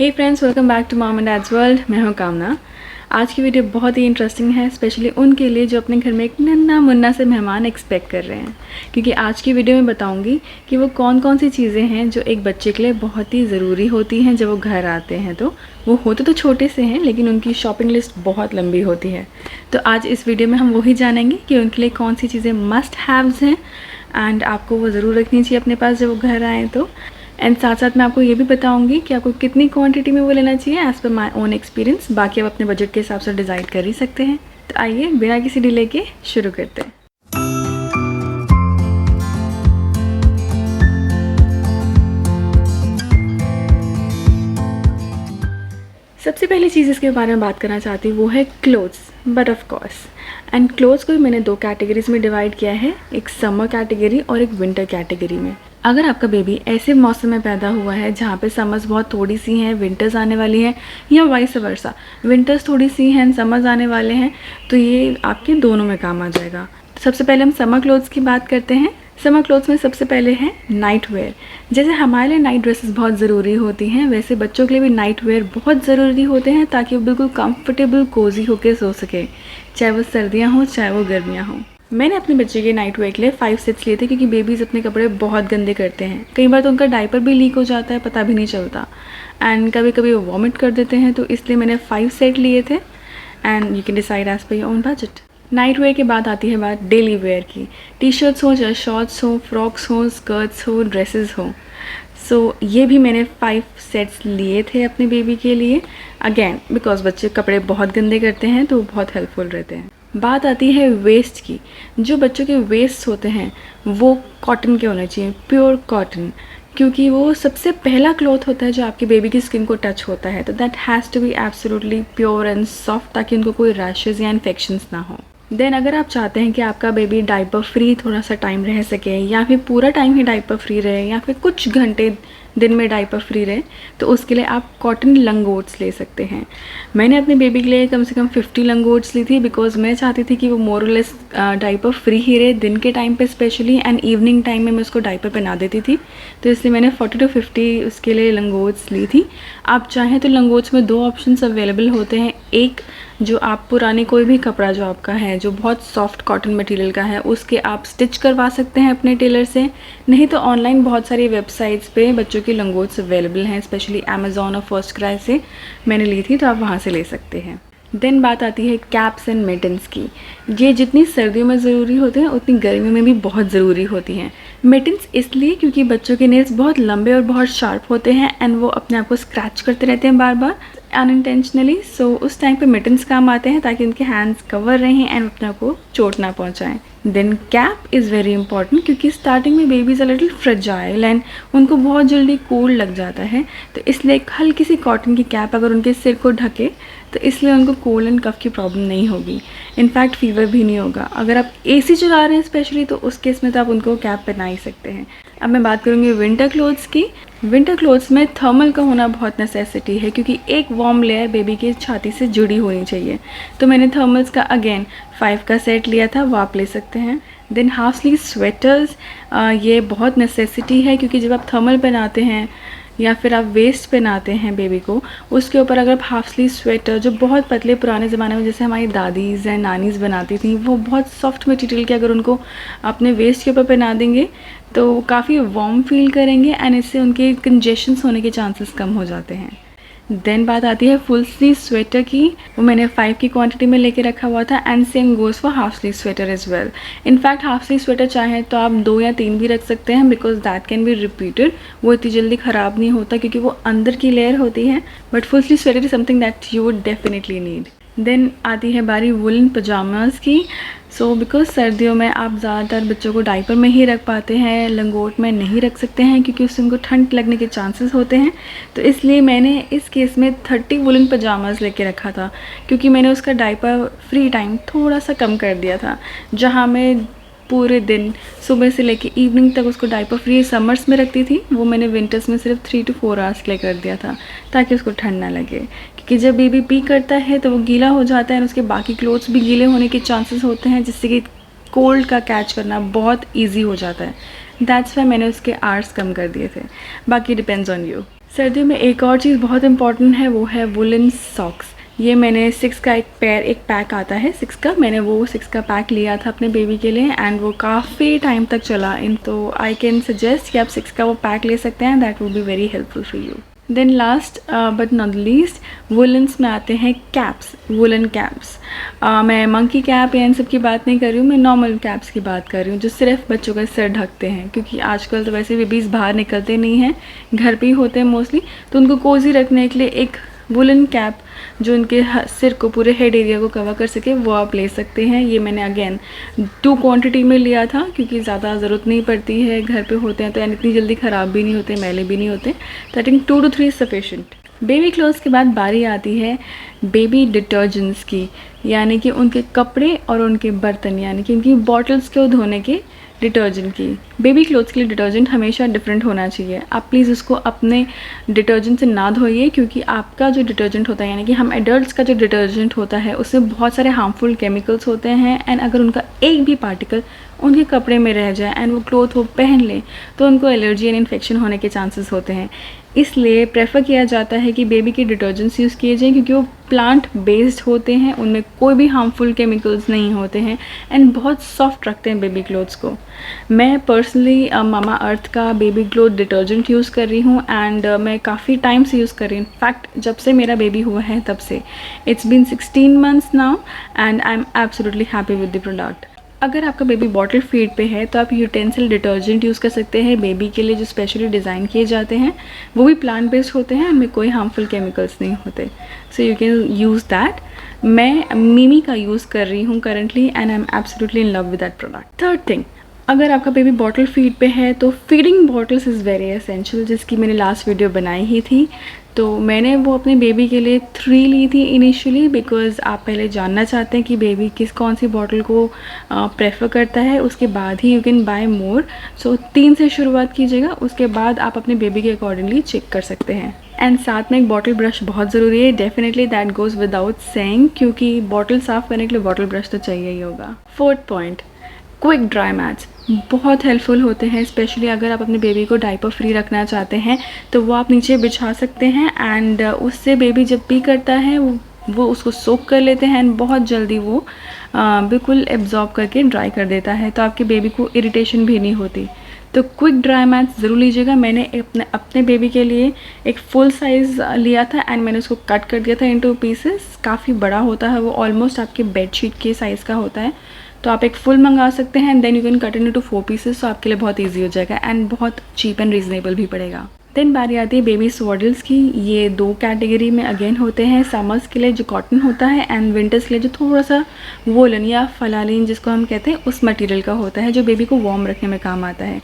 Hey friends, welcome back to mom and dad's world. मैं हूं कामना। आज की वीडियो बहुत ही इंटरेस्टिंग है, स्पेशली उनके लिए जो अपने घर में एक नन्हा मुन्ना से मेहमान एक्सपेक्ट कर रहे हैं, क्योंकि आज की वीडियो में बताऊंगी कि वो कौन कौन सी चीज़ें हैं जो एक बच्चे के लिए बहुत ही ज़रूरी होती हैं जब वो घर आते हैं। तो वो होते तो छोटे से हैं, लेकिन उनकी शॉपिंग लिस्ट बहुत लंबी होती है। तो आज इस वीडियो में हम वही जानेंगे कि उनके लिए कौन सी चीज़ें मस्ट हैव्स हैं एंड आपको वो ज़रूर रखनी चाहिए अपने पास जब वो घर आएँ तो। एंड साथ साथ मैं आपको ये भी बताऊंगी कि आपको कितनी क्वांटिटी में वो लेना चाहिए as per my own experience. बाकी आप अपने बजट के हिसाब से डिसाइड कर ही सकते हैं। तो आइए बिना किसी डिले के शुरू करते हैं। सबसे पहली चीज़ इसके बारे में बात करना चाहती हूँ वो है clothes, but of course and clothes को मैंने दो कैटेगरीज में डिवाइड किया है, एक समर कैटेगरी और एक विंटर कैटेगरी में। अगर आपका बेबी ऐसे मौसम में पैदा हुआ है जहाँ पे समर्स बहुत थोड़ी सी हैं, विंटर्स आने वाली हैं, या वाइस वर्सा विंटर्स थोड़ी सी हैं समर्स आने वाले हैं, तो ये आपके दोनों में काम आ जाएगा। तो सबसे पहले हम समर क्लोथ्स की बात करते हैं। समर क्लोथ्स में सबसे पहले है नाइट वेयर। जैसे हमारे लिए नाइट ड्रेसेस बहुत ज़रूरी होती हैं, वैसे बच्चों के लिए भी नाइट वेयर बहुत ज़रूरी होते हैं ताकि वो बिल्कुल कंफर्टेबल कोजी होकर सो सके, चाहे वो सर्दियाँ हों चाहे वो गर्मियाँ हों। मैंने अपने बच्चे के नाइट वेयर के लिए 5 सेट्स लिए थे, क्योंकि बेबीज़ अपने कपड़े बहुत गंदे करते हैं। कई बार तो उनका डायपर भी लीक हो जाता है, पता भी नहीं चलता, एंड कभी कभी वो वॉमिट कर देते हैं। तो इसलिए मैंने 5 सेट लिए थे and you can decide as per your own budget. Night wear के बाद आती है बात डेली वेयर की। टी शर्ट्स हो, चाहे शॉर्ट्स हो, फ्रॉक्स हो, स्कर्ट्स हो, ड्रेसेस हो। सो ये भी मैंने 5 सेट्स लिए थे अपने बेबी के लिए, अगेन बिकॉज बच्चे कपड़े बहुत गंदे करते हैं तो बहुत हेल्पफुल रहते हैं। बात आती है वेस्ट की। जो बच्चों के वेस्ट होते हैं वो कॉटन के होने चाहिए, प्योर कॉटन, क्योंकि वो सबसे पहला क्लॉथ होता है जो आपकी बेबी की स्किन को टच होता है। तो that has to be absolutely pure and soft, ताकि उनको कोई रैशेज़ या इन्फेक्शंस ना हो। देन अगर आप चाहते हैं कि आपका बेबी डायपर फ्री थोड़ा सा टाइम रह सके, या फिर पूरा टाइम ही डायपर फ्री रहे, या फिर कुछ घंटे दिन में डायपर फ्री रहे, तो उसके लिए आप कॉटन लंगोट्स ले सकते हैं। मैंने अपने बेबी के लिए कम से कम 50 लंगोट्स ली थी, बिकॉज मैं चाहती थी कि वो मोर और लेस डायपर फ्री ही रहे दिन के टाइम पे स्पेशली, एंड इवनिंग टाइम में मैं उसको डायपर पहना देती थी। तो इसलिए मैंने 40 to 50 उसके लिए लंगोट्स ली थी। आप चाहें तो लंगोट्स में 2 ऑप्शंस अवेलेबल होते हैं। एक जो आप पुरानी कोई भी कपड़ा जो आपका है जो बहुत सॉफ्ट कॉटन मटेरियल का है, उसके आप स्टिच करवा सकते हैं अपने टेलर से। नहीं तो ऑनलाइन बहुत सारी वेबसाइट्स पे बच्चों की लंगोट्स अवेलेबल हैं, स्पेशली अमेज़ॉन और फर्स्ट क्राई से मैंने ली थी, तो आप वहाँ से ले सकते हैं। देन बात आती है कैप्स एंड मिटन्स की। ये जितनी सर्दियों में ज़रूरी होते हैं उतनी गर्मियों में भी बहुत ज़रूरी होती हैं। मिटन्स इसलिए क्योंकि बच्चों के नेल्स बहुत लंबे और बहुत शार्प होते हैं एंड वो अपने आप को स्क्रैच करते रहते हैं बार बार अनइंटेंशनली। सो उस टाइम पे मिटन्स काम आते हैं ताकि उनके हैंड्स कवर रहें एंड अपने आप को चोट ना पहुँचाएँ। Then cap is very important, क्योंकि स्टार्टिंग में babies a little fragile and उनको बहुत जल्दी कोल्ड लग जाता है। तो इसलिए एक हल्की सी कॉटन की कैप अगर उनके सिर को ढके तो इसलिए उनको कोल्ड एंड कफ की प्रॉब्लम नहीं होगी, इनफैक्ट फीवर भी नहीं होगा। अगर आप एसी चला रहे हैं स्पेशली, तो उस केस में तो आप उनको कैप पहना ही सकते हैं। अब मैं बात करूँगी विंटर क्लोथ्स की। विंटर क्लोथ्स में थर्मल का होना बहुत नेसेसिटी है, क्योंकि एक वार्म लेयर बेबी की छाती से जुड़ी होनी चाहिए। तो मैंने थर्मल्स का अगेन 5 का सेट लिया था, वो आप ले सकते हैं। देन हाफ स्लीव स्वेटर्स, ये बहुत नेसेसिटी है, क्योंकि जब आप थर्मल पहनाते हैं या फिर आप वेस्ट पहनाते हैं बेबी को, उसके ऊपर अगर आप हाफ स्लीव स्वेटर जो बहुत पतले पुराने ज़माने में जैसे हमारी दादीज़ एंड नानीज़ बनाती थी, वो बहुत सॉफ्ट मटेरियल के अगर उनको अपने वेस्ट के ऊपर पहना देंगे तो वो काफ़ी वार्म फील करेंगे एंड इससे उनके कंजेशंस होने के चांसेस कम हो जाते हैं। देन बात आती है फुल स्लीव स्वेटर की। वो मैंने 5 की क्वांटिटी में लेके रखा हुआ था and same goes for half sleeve sweater as well. In fact half sleeve sweater चाहे तो आप 2 या 3 भी रख सकते हैं, because that can be repeated. वो इतनी जल्दी ख़राब नहीं होता क्योंकि वो अंदर की लेयर होती है, but full sleeve sweater is something that you would definitely need. Then आती है बारी वुलन पजामाज की। सो बिकॉज सर्दियों में आप ज़्यादातर बच्चों को डायपर में ही रख पाते हैं, लंगोट में नहीं रख सकते हैं क्योंकि उससे उनको ठंड लगने के चांसेस होते हैं। तो इसलिए मैंने इस केस में 30 वुलन पजामाज लेके रखा था, क्योंकि मैंने उसका डायपर फ्री टाइम थोड़ा सा कम कर दिया था। जहाँ मैं पूरे दिन सुबह से लेके इवनिंग तक उसको डायपर फ्री समर्स में रखती थी, वो मैंने विंटर्स में सिर्फ 3 to 4 आवर्स के लिए कर दिया था, ताकि उसको ठंड ना लगे। क्योंकि जब बेबी पी करता है तो वो गीला हो जाता है और उसके बाकी क्लोथ्स भी गीले होने के चांसेस होते हैं, जिससे कि कोल्ड का कैच करना बहुत ईजी हो जाता है। दैट्स वाई मैंने उसके आवर्स कम कर दिए थे, बाकी डिपेंड्स ऑन यू। सर्दियों में एक और चीज़ बहुत इम्पॉर्टेंट है, वो है वुलन सॉक्स। ये मैंने 6 का एक पैक आता है 6 का, मैंने वो 6 का पैक लिया था अपने बेबी के लिए एंड वो काफ़ी टाइम तक चला इन, तो आई कैन सजेस्ट कि आप 6 का वो पैक ले सकते हैं, that will be very helpful for you. Then last but not least, woollens में आते हैं कैप्स, वुलन कैप्स। मैं मंकी कैप या इन सब की बात नहीं कर रही हूँ, मैं नॉर्मल कैप्स की बात कर रही हूँ जो सिर्फ बच्चों का सर ढकते हैं, क्योंकि आजकल तो वैसे बेबीज़ बाहर निकलते नहीं हैं, घर पे ही होते हैं मोस्टली, तो उनको कोजी रखने के लिए एक वुलन कैप जो उनके सिर को, पूरे हेड एरिया को कवर कर सके, वो आप ले सकते हैं। ये मैंने अगेन 2 क्वांटिटी में लिया था क्योंकि ज़्यादा ज़रूरत नहीं पड़ती है, घर पे होते हैं तो इतनी जल्दी ख़राब भी नहीं होते, मैले भी नहीं होते, तो I think 2 to 3 sufficient. Baby clothes के बाद बारी आती है बेबी डिटर्जेंट्स की, यानी कि उनके कपड़े और उनके बर्तन, यानी कि उनकी बॉटल्स को धोने के डिटर्जेंट की। बेबी क्लोथ्स के लिए डिटर्जेंट हमेशा डिफरेंट होना चाहिए। आप प्लीज़ उसको अपने डिटर्जेंट से ना धोइए, क्योंकि आपका जो डिटर्जेंट होता है, यानी कि हम एडल्ट्स का जो डिटर्जेंट होता है, उसमें बहुत सारे हार्मफुल केमिकल्स होते हैं एंड अगर उनका एक भी पार्टिकल उनके कपड़े में रह जाए एंड वो क्लोथ वो पहन लें तो उनको एलर्जी एंड इन्फेक्शन होने के चांसेस होते हैं। इसलिए प्रेफर किया जाता है कि बेबी के डिटर्जेंट्स यूज़ किए जाएँ, क्योंकि वो प्लांट बेस्ड होते हैं, उनमें कोई भी हार्मफुल केमिकल्स नहीं होते हैं एंड बहुत सॉफ्ट रखते हैं बेबी क्लोथ्स को। मैं पर्सनली मामा अर्थ का बेबी क्लोथ डिटर्जेंट यूज़ कर रही हूँ एंड मैं काफ़ी टाइम से यूज़ कर रही हूँ, इनफैक्ट जब से मेरा बेबी हुआ है तब से। It's been 16 months now and I am absolutely happy with the product. अगर आपका बेबी बॉटल फीड पे है तो आप यूटेंसिल डिटर्जेंट यूज़ कर सकते हैं बेबी के लिए, जो स्पेशली डिज़ाइन किए जाते हैं, वो भी प्लांट बेस्ड होते हैं, उनमें कोई हार्मफुल केमिकल्स नहीं होते, so you can use that. मैं मिमी का यूज़ कर रही हूँ currently and I am absolutely in love with that product. Third thing, अगर आपका बेबी बॉटल फीड पे है तो feeding bottles is very essential, जिसकी मैंने लास्ट वीडियो बनाई ही थी। तो मैंने वो अपने बेबी के लिए 3 ली थी इनिशियली, बिकॉज़ आप पहले जानना चाहते हैं कि बेबी कौन सी बॉटल को प्रेफर करता है, उसके बाद ही यू कैन बाय मोर। सो 3 से शुरुआत कीजिएगा, उसके बाद आप अपने बेबी के अकॉर्डिंगली चेक कर सकते हैं। एंड साथ में एक बॉटल ब्रश बहुत ज़रूरी है, definitely that goes without saying, क्योंकि बॉटल साफ़ करने के लिए बॉटल ब्रश तो चाहिए ही होगा। Fourth point, quick dry mats बहुत हेल्पफुल होते हैं, स्पेशली अगर आप अपने बेबी को डायपर फ्री रखना चाहते हैं तो वो आप नीचे बिछा सकते हैं एंड उससे बेबी जब पी करता है वो उसको सोक कर लेते हैं एंड बहुत जल्दी वो बिल्कुल एब्जॉर्ब करके ड्राई कर देता है, तो आपके बेबी को इरिटेशन भी नहीं होती। तो क्विक ड्राई मैट्स ज़रूर लीजिएगा। मैंने अपने बेबी के लिए एक फुल साइज़ लिया था एंड मैंने उसको कट कर दिया था इनटू पीसेस। काफ़ी बड़ा होता है वो, ऑलमोस्ट आपके बेडशीट के साइज़ का होता है, तो आप एक फुल मंगा सकते हैं and then you can cut into 4 pieces, तो आपके लिए बहुत ईजी हो जाएगा एंड बहुत चीप एंड रीजनेबल भी पड़ेगा। देन बारी आती है बेबी स्वॉडल्स की। ये 2 कैटेगरी में अगेन होते हैं, समर्स के लिए जो कॉटन होता है एंड विंटर्स के लिए जो थोड़ा सा वोलन या फलालीन जिसको हम कहते हैं उस मटेरियल का होता है, जो बेबी को वार्म रखने में काम आता है।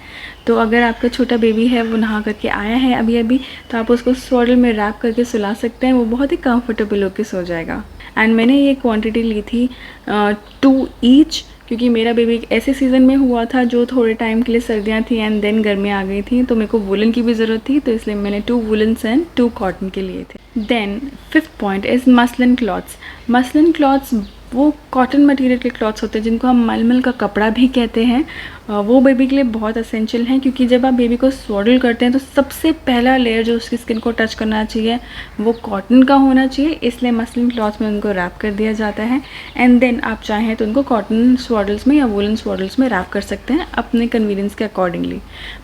तो अगर आपका छोटा बेबी है, वो नहा करके आया है अभी तो आप उसको स्वॉडल में रैप करके सुला सकते हैं, वो बहुत ही कंफर्टेबल होकर सो जाएगा। एंड मैंने ये क्वान्टिटी ली थी 2 ईच, क्योंकि मेरा बेबी एक ऐसे सीज़न में हुआ था जो थोड़े टाइम के लिए सर्दियाँ थी एंड देन गर्मियाँ आ गई थी, तो मेरे को वुलन की भी ज़रूरत थी, तो इसलिए मैंने 2 वुलन्स एंड 2 कॉटन के लिए थे। Then 5th point is muslin cloths. Muslin cloths वो कॉटन मटेरियल के क्लॉथ्स होते हैं जिनको हम मलमल का कपड़ा भी कहते हैं। वो बेबी के लिए बहुत असेंशियल हैं, क्योंकि जब आप बेबी को स्वॉडल करते हैं तो सबसे पहला लेयर जो उसकी स्किन को टच करना चाहिए वो कॉटन का होना चाहिए, इसलिए मसलिन क्लॉथ में उनको रैप कर दिया जाता है एंड देन आप चाहें तो उनको कॉटन स्वॉडल्स में या वुलन स्वॉडल्स में रैप कर सकते हैं अपने कन्वीनियंस के अकॉर्डिंगली।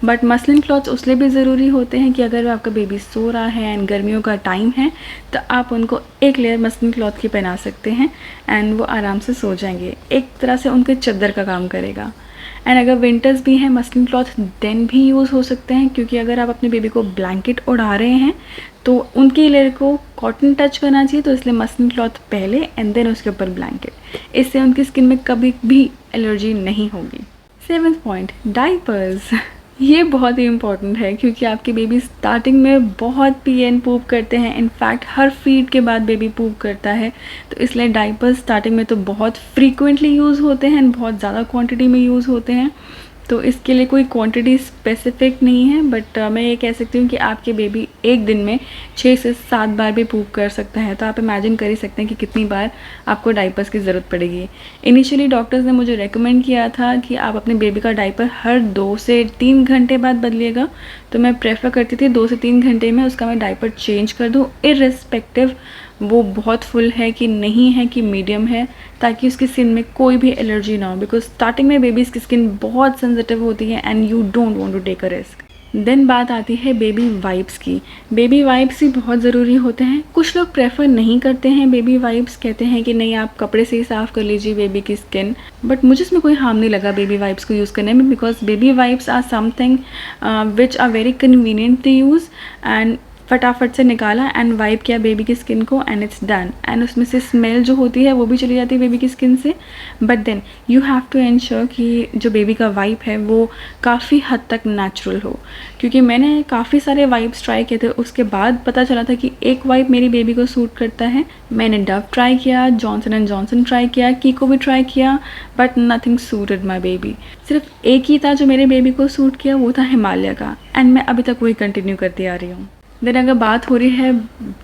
बट मसलिन क्लॉथ्स उसलिए भी ज़रूरी होते हैं कि अगर आपका बेबी सो रहा है एंड गर्मियों का टाइम है तो आप उनको एक लेयर मसलिन क्लॉथ की पहना सकते हैं एंड वो आराम से सो जाएंगे, एक तरह से उनके चद्दर का काम करेगा। एंड अगर विंटर्स भी हैं, मसलिन क्लॉथ देन भी यूज़ हो सकते हैं, क्योंकि अगर आप अपने बेबी को ब्लैंकेट उड़ा रहे हैं तो उनके लेयर को कॉटन टच करना चाहिए, तो इसलिए मसलिन क्लॉथ पहले एंड देन उसके ऊपर ब्लैंकेट, इससे उनकी स्किन में कभी भी एलर्जी नहीं होगी। 7th point, diapers. ये बहुत ही इम्पॉर्टेंट है, क्योंकि आपके बेबी स्टार्टिंग में बहुत पी एंड पूप करते हैं, इनफैक्ट हर फीड के बाद बेबी पूप करता है, तो इसलिए डाइपर्स स्टार्टिंग में तो बहुत फ्रीक्वेंटली यूज़ होते हैं, बहुत ज़्यादा क्वांटिटी में यूज़ होते हैं, तो इसके लिए कोई क्वांटिटी स्पेसिफिक नहीं है। बट मैं ये कह सकती हूँ कि आपके बेबी एक दिन में 6 से 7 बार भी पूप कर सकता है, तो आप इमेजिन कर ही सकते हैं कि कितनी बार आपको डाइपर्स की ज़रूरत पड़ेगी। इनिशियली डॉक्टर्स ने मुझे रेकमेंड किया था कि आप अपने बेबी का डाइपर हर 2 से 3 घंटे बाद बदलिएगा, तो मैं प्रेफर करती थी 2 से 3 घंटे में उसका मैं डायपर चेंज कर दूँ, इर्रेस्पेक्टिव वो बहुत फुल है कि नहीं है कि मीडियम है, ताकि उसकी स्किन में कोई भी एलर्जी ना हो, बिकॉज स्टार्टिंग में बेबीज़ की स्किन बहुत सेंसिटिव होती है and you don't want to take a risk. Then बात आती है बेबी वाइप्स की। बेबी वाइप्स भी बहुत ज़रूरी होते हैं। कुछ लोग प्रेफर नहीं करते हैं बेबी वाइप्स, कहते हैं कि नहीं आप कपड़े से ही साफ़ कर लीजिए बेबी की स्किन, बट मुझे इसमें कोई हार्म नहीं लगा बेबी वाइप्स को यूज़ करने में, because baby wipes are something which are very convenient to use, and फटाफट से निकाला एंड वाइप किया बेबी की स्किन को एंड इट्स डन, एंड उसमें से स्मेल जो होती है वो भी चली जाती है बेबी की स्किन से। But then you have to ensure कि जो बेबी का वाइप है वो काफ़ी हद तक नेचुरल हो, क्योंकि मैंने काफ़ी सारे वाइप्स ट्राई किए थे, उसके बाद पता चला था कि एक वाइप मेरी बेबी को सूट करता है। मैंने डव ट्राई किया, जॉनसन एंड जॉनसन ट्राई किया, कीको भी ट्राई किया, but nothing suited my baby. सिर्फ एक ही था जो मेरे बेबी को सूट किया, वो था हिमालय का, एंड मैं अभी तक वही कंटिन्यू करती आ रही हूँ। देन अगर बात हो रही है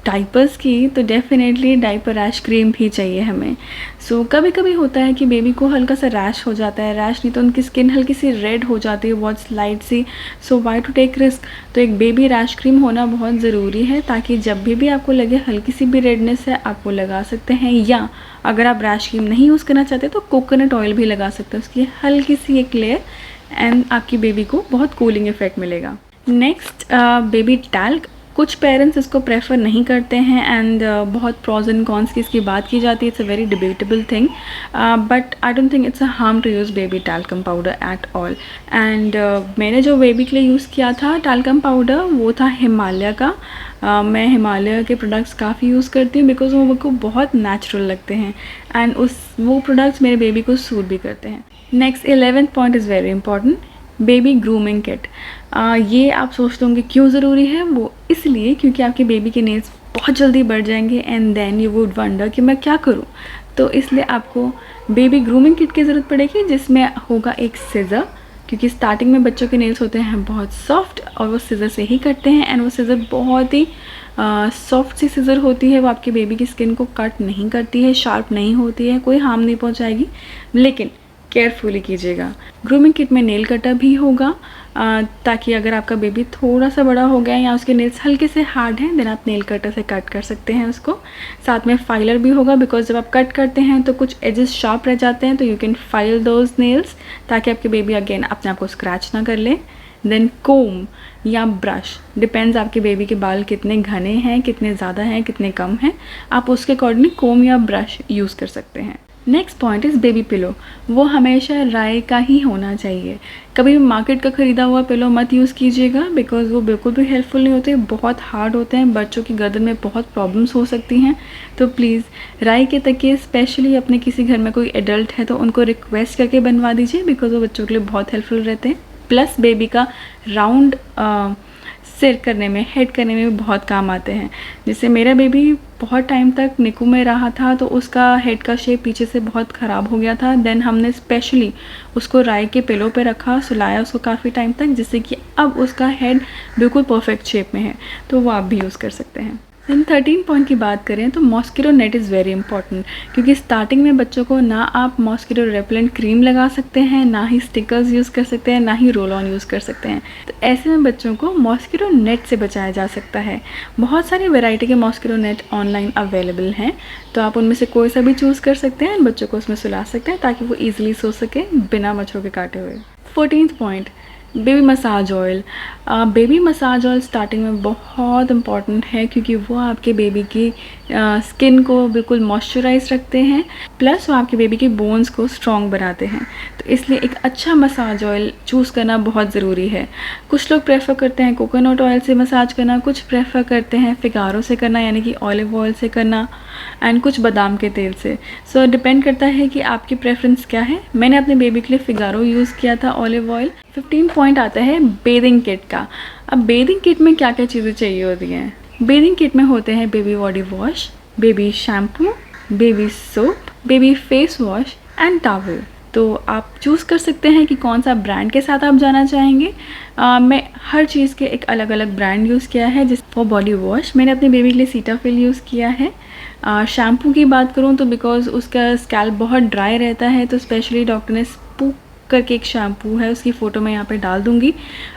डाइपर्स की, तो डेफिनेटली डाइपर रैश क्रीम भी चाहिए हमें। सो कभी कभी होता है कि बेबी को हल्का सा रैश हो जाता है, रैश नहीं तो उनकी स्किन हल्की सी रेड हो जाती है, बहुत स्लाइट सी। So why to take risk, तो एक बेबी रैश क्रीम होना बहुत ज़रूरी है, ताकि जब भी आपको लगे हल्की सी भी रेडनेस है आप वो लगा सकते हैं, या अगर आप रैश क्रीम नहीं यूज़ करना चाहते तो कोकोनट ऑयल भी लगा सकते हैं, उसकी हल्की सी एक लेयर, एंड आपकी बेबी को बहुत कूलिंग इफेक्ट मिलेगा। Next baby talc. कुछ पेरेंट्स इसको प्रेफर नहीं करते हैं, एंड बहुत प्रॉज एंड कॉन्स की इसकी बात की जाती है, it's a very debatable thing, but I don't think it's a harm to use baby talcum powder at all. And मैंने जो बेबी के लिए यूज़ किया था टैल्कम पाउडर वो था हिमालय का। मैं हिमालय के प्रोडक्ट्स काफ़ी यूज़ करती हूँ, बिकॉज वो मेरे को बहुत नेचुरल लगते हैं, एंड वो प्रोडक्ट्स मेरे बेबी को सूट भी करते हैं। Next 11th point is very important, baby grooming kit. ये आप सोचते होंगे क्यों ज़रूरी है, वो इसलिए क्योंकि आपके बेबी के नेल्स बहुत जल्दी बढ़ जाएंगे, and then you would wonder कि मैं क्या करूँ, तो इसलिए आपको बेबी ग्रूमिंग किट की ज़रूरत पड़ेगी, जिसमें होगा एक सीज़र, क्योंकि स्टार्टिंग में बच्चों के नेल्स होते हैं बहुत सॉफ्ट और वो सीज़र से ही कटते हैं, एंड वो सीज़र बहुत ही सॉफ्ट सी सीज़र होती है, वो आपके बेबी की स्किन को कट नहीं करती है, शार्प नहीं होती है, कोई हार्म नहीं पहुँचाएगी, लेकिन केयरफुली कीजिएगा। ग्रूमिंग किट में नेल कटर भी होगा, ताकि अगर आपका बेबी थोड़ा सा बड़ा हो गया या उसके नेल्स हल्के से हार्ड हैं, देन आप नेल कटर से कट कर सकते हैं उसको। साथ में फाइलर भी होगा, बिकॉज जब आप कट करते हैं तो कुछ एजेस शार्प रह जाते हैं, तो you can file those nails, ताकि आपके बेबी अगेन अपने आप को स्क्रैच ना कर ले। देन कोम या ब्रश, डिपेंड्स आपके बेबी के बाल कितने घने हैं, कितने ज़्यादा हैं, कितने कम हैं, आप उसके अकॉर्डिंग कोम या ब्रश यूज़ कर सकते हैं। Next point is baby pillow. वो हमेशा राय का ही होना चाहिए। कभी मार्केट का ख़रीदा हुआ पिलो मत यूज़ कीजिएगा, बिकॉज़ वो बिल्कुल भी हेल्पफुल नहीं होते, बहुत हार्ड होते हैं, बच्चों की गर्दन में बहुत प्रॉब्लम्स हो सकती हैं। तो प्लीज़ राय के तकिए, स्पेशली अपने किसी घर में कोई एडल्ट है तो उनको रिक्वेस्ट करके बनवा दीजिए, बिकॉज़ वो बच्चों के लिए बहुत हेल्पफुल रहते हैं। प्लस बेबी का राउंड सिर करने में, हेड करने में भी बहुत काम आते हैं। जिससे मेरा बेबी बहुत टाइम तक निकू में रहा था, तो उसका हेड का शेप पीछे से बहुत ख़राब हो गया था। देन हमने स्पेशली उसको राय के पिलो पे रखा, सुलाया उसको काफ़ी टाइम तक, जिससे कि अब उसका हेड बिल्कुल परफेक्ट शेप में है, तो वो आप भी यूज़ कर सकते हैं। देन 13 पॉइंट की बात करें तो mosquito net is very important, क्योंकि स्टार्टिंग में बच्चों को ना आप मॉस्किटो रेपेलेंट क्रीम लगा सकते हैं, ना ही स्टिकर्स यूज़ कर सकते हैं, ना ही रोल ऑन यूज़ कर सकते हैं। तो ऐसे में बच्चों को मॉस्किटो नेट से बचाया जा सकता है। बहुत सारी वैरायटी के मॉस्किटो नेट ऑनलाइन अवेलेबल हैं, तो आप उनमें से कोई सा भी चूज़ कर सकते हैं, बच्चों को उसमें सुला सकते हैं, ताकि वो ईजिली सो सके बिना मच्छरों के काटे हुए। 14th point, baby massage oil. Baby massage oil starting में बहुत इम्पॉर्टेंट है, क्योंकि वो आपके बेबी की स्किन को बिल्कुल मॉइस्चराइज रखते हैं, प्लस वो आपके बेबी के बोन्स को स्ट्रॉन्ग बनाते हैं। तो इसलिए एक अच्छा मसाज ऑयल चूज़ करना बहुत ज़रूरी है। कुछ लोग प्रेफर करते हैं कोकोनट ऑयल से मसाज करना, कुछ प्रेफर करते हैं फिगारो से करना, यानी कि ऑलिव ऑयल से करना, एंड कुछ बादाम के तेल से। सो डिपेंड करता है कि आपकी प्रेफरेंस क्या है। मैंने अपने बेबी के लिए फिगारो यूज़ किया था, ऑलिव ऑयल। 15 पॉइंट आता है बेदिंग किट का। अब बेदिंग किट में क्या क्या चीज़ें चाहिए होती हैं? बेदिंग किट में होते हैं baby body wash, baby shampoo, baby soap, baby face wash and towel. तो आप चूज़ कर सकते हैं कि कौन सा ब्रांड के साथ आप जाना चाहेंगे। मैं हर चीज़ के एक अलग अलग ब्रांड यूज़ किया है। जिस फॉर बॉडी वॉश मैंने अपने बेबी के लिए सीटाफिल यूज़ किया है। शैम्पू की बात करूँ तो बिकॉज़ उसका स्कैल्प बहुत ड्राई रहता है, तो स्पेशली डॉक्टर ने स्पूक करके एक शैम्पू है, उसकी फ़ोटो मैं यहाँ पे डाल दूँगी।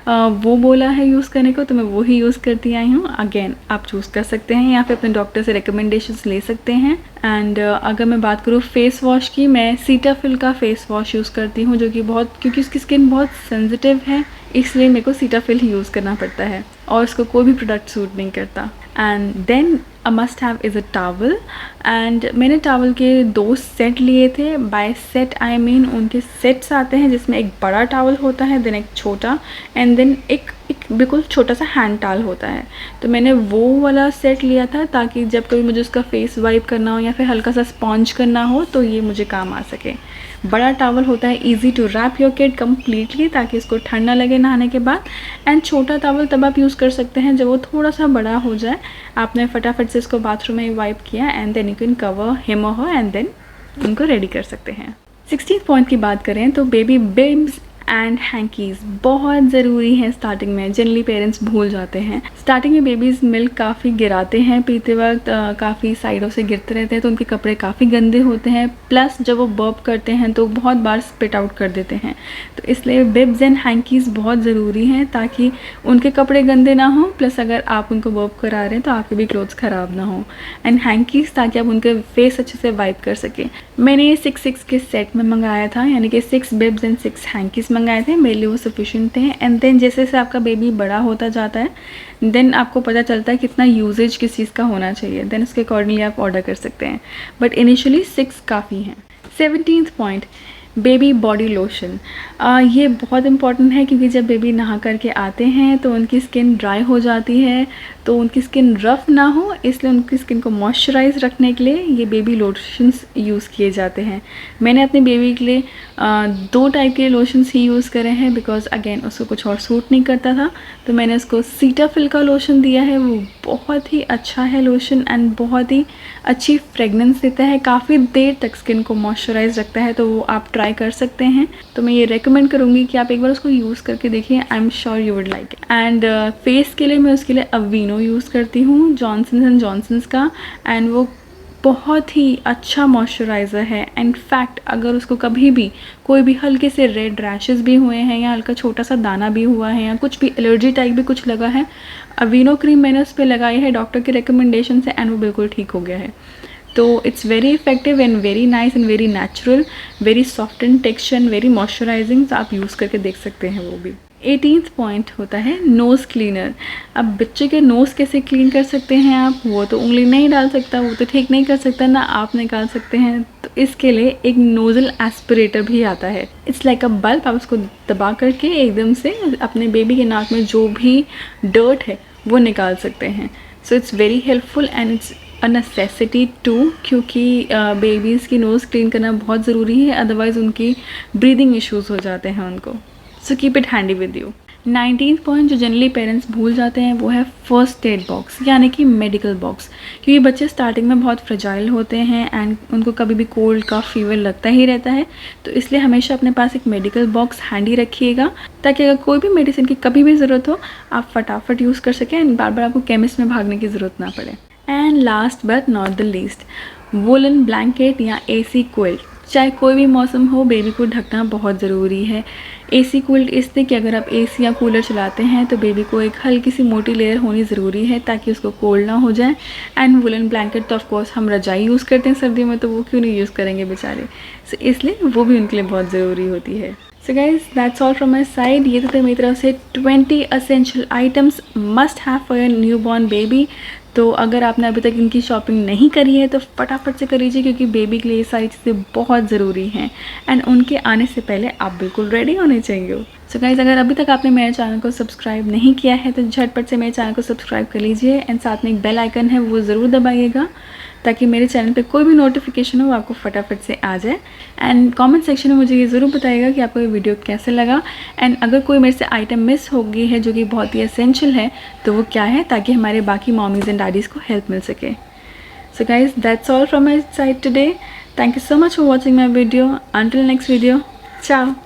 वो बोला है यूज़ करने को तो मैं वो ही यूज़ करती आई हूँ। अगेन आप चूज़ कर सकते हैं, यहाँ पे अपने डॉक्टर से रिकमेंडेशंस ले सकते हैं। एंड अगर मैं बात करूँ फेस वॉश की, मैं सीटाफिल का फेस वॉश यूज़ करती हूँ, जो कि क्योंकि उसकी स्किन बहुत सेंसिटिव है, इसलिए मेरे को सीटाफिल ही यूज़ करना पड़ता है और उसको कोई भी प्रोडक्ट सूट नहीं करता। And then a must have is a towel. And मैंने टावल के 2 सेट लिए थे। बाय सेट आई मीन उनके सेट्स आते हैं जिसमें एक बड़ा टावल होता है, देन एक छोटा, एंड देन एक बिल्कुल छोटा सा हैंड टावल होता है। तो मैंने वो वाला सेट लिया था ताकि जब कभी मुझे उसका फेस वाइप करना हो या फिर हल्का सा स्पॉन्ज करना हो तो ये मुझे काम आ सके। बड़ा टावल होता है easy to wrap your kid completely, ताकि इसको ठंड ना लगे नहाने के बाद। एंड छोटा टावल तब आप यूज़ कर सकते हैं जब वो थोड़ा सा बड़ा हो जाए, आपने फटाफट से इसको बाथरूम में वाइप किया, and then you can cover him और हर एंड देन उनको रेडी कर सकते हैं। 16th पॉइंट की बात करें तो बेबी बिब्स एंड हैंकीज़ बहुत ज़रूरी है स्टार्टिंग में। जनरली पेरेंट्स भूल जाते हैं। स्टार्टिंग में बेबीज़ मिल्क काफ़ी गिराते हैं पीते वक्त, काफ़ी साइडों से गिरते रहते हैं, तो उनके कपड़े काफ़ी गंदे होते हैं। प्लस जब वो बर्प करते हैं तो बहुत बार स्पिट आउट कर देते हैं। तो इसलिए बिब्स एंड हैंकीज़ बहुत ज़रूरी हैं ताकि उनके कपड़े गंदे ना हों, प्लस अगर आप उनको बर्प करा रहे हैं तो आपके भी क्लोथ्स ख़राब ना हो। एंड हैंकीज़ ताकि आप उनके फेस अच्छे से वाइप कर सकें। मैंने ये 6 के सेट में मंगाया था, यानी कि 6 बिब्स एंड 6 हैंकीज़ मंगाए थे, मेरे लिए वो सफिशिएंट थे। एंड देन जैसे जैसे आपका बेबी बड़ा होता जाता है देन आपको पता चलता है कितना यूजेज किस चीज़ का होना चाहिए, देन उसके अकॉर्डिंगली आप ऑर्डर कर सकते हैं। बट इनिशियली 6 काफ़ी हैं। 17th point, baby body lotion. ये बहुत इंपॉर्टेंट है क्योंकि जब बेबी नहा करके आते हैं तो उनकी स्किन ड्राई हो जाती है, तो उनकी स्किन रफ़ ना हो इसलिए उनकी स्किन को मॉइस्चराइज रखने के लिए ये बेबी लोशंस यूज़ किए जाते हैं। मैंने अपने बेबी के लिए 2 टाइप के लोशंस ही यूज़ करे हैं बिकॉज अगेन उसको कुछ और सूट नहीं करता था, तो मैंने उसको सीटाफिल का लोशन दिया है। वो बहुत ही अच्छा है लोशन एंड बहुत ही अच्छी फ्रेगनेंस देता है, काफ़ी देर तक स्किन को मॉइस्चराइज रखता है, तो वो आप ट्राई कर सकते हैं। तो मैं ये रेकमेंड करूँगी कि आप एक बार उसको यूज़ करके देखिए, I am sure you would like it. And face के लिए मैं उसके लिए अवीनो यूज़ करती हूँ, जॉनसन्स एंड जॉनसन्स का, एंड वो बहुत ही अच्छा मॉइस्चराइज़र है। इनफैक्ट अगर उसको कभी भी कोई भी हल्के से रेड रैशेस भी हुए हैं या हल्का छोटा सा दाना भी हुआ है या कुछ भी एलर्जी टाइप भी कुछ लगा है, अवीनो क्रीम मैंने उस पर लगाई है डॉक्टर के रिकमेंडेशन से एंड वो बिल्कुल ठीक हो गया है। तो it's very effective and very nice and very natural, very soft in texture and very moisturising, तो आप यूज़ करके देख सकते हैं वो भी। 18th पॉइंट होता है नोज़ क्लीनर। अब बच्चे के नोज़ कैसे क्लीन कर सकते हैं आप, वो तो उंगली नहीं डाल सकता, वो तो ठीक नहीं कर सकता, ना आप निकाल सकते हैं। तो इसके लिए एक नोज़ल एस्पिरेटर भी आता है। इट्स लाइक अ बल्ब, आप उसको दबा करके एकदम से अपने बेबी के नाक में जो भी डर्ट है वो निकाल सकते हैं। So it's very helpful and it's a necessity too, क्योंकि बेबीज़ की नोज़ क्लीन करना बहुत ज़रूरी है, अदरवाइज़ उनकी ब्रीदिंग इश्यूज़ हो जाते हैं उनको। So keep it handy with you. 19th point जो जनरली पेरेंट्स भूल जाते हैं वो है फर्स्ट एड बॉक्स, यानी कि मेडिकल बॉक्स। क्योंकि बच्चे स्टार्टिंग में बहुत फ्रेजाइल होते हैं एंड उनको कभी भी कोल्ड का फीवर लगता ही रहता है, तो इसलिए हमेशा अपने पास एक मेडिकल बॉक्स हैंडी रखिएगा ताकि अगर कोई भी मेडिसिन की कभी भी ज़रूरत हो आप फटाफट यूज़ कर सकें एंड बार बार आपको केमिस्ट में भागने की ज़रूरत ना पड़े। And last but not the least, woollen blanket या AC क्विल्ट। चाहे कोई भी मौसम हो बेबी को ढकना बहुत ज़रूरी है। AC क्विल्ट इसलिए कि अगर आप AC या कूलर चलाते हैं तो बेबी को एक हल्की सी मोटी लेयर होनी ज़रूरी है ताकि उसको कोल्ड ना हो जाए। एंड वुलन ब्लैंकेट तो ऑफकोर्स हम रजाई यूज़ करते हैं सर्दियों में, तो वो क्यों नहीं यूज़ करेंगे बेचारे, सो इसलिए वो भी उनके लिए बहुत ज़रूरी होती है। So guys that's all from my side. ये तो थे मेरी तरफ से 20 essential items must have for your new born baby. तो अगर आपने अभी तक इनकी शॉपिंग नहीं करी है तो फटाफट से कर लीजिए क्योंकि बेबी के लिए ये सारी चीज़ें बहुत ज़रूरी हैं एंड उनके आने से पहले आप बिल्कुल रेडी होने चाहिए। सो गाइज़ अगर अभी तक आपने मेरे चैनल को सब्सक्राइब नहीं किया है तो झटपट से मेरे चैनल को सब्सक्राइब कर लीजिए एंड साथ में एक बेल आइकन है वो ज़रूर दबाइएगा ताकि मेरे चैनल पे कोई भी नोटिफिकेशन हो आपको फटाफट से आ जाए। एंड कमेंट सेक्शन में मुझे ये ज़रूर बताइएगा कि आपको ये वीडियो कैसे लगा एंड अगर कोई मेरे से आइटम मिस हो गई है जो कि बहुत ही एसेंशियल है तो वो क्या है, ताकि हमारे बाकी मॉमीज़ एंड डैडीज़ को हेल्प मिल सके। So guys that's all from my side today. Thank you so much for watching my video. Until next video, ciao.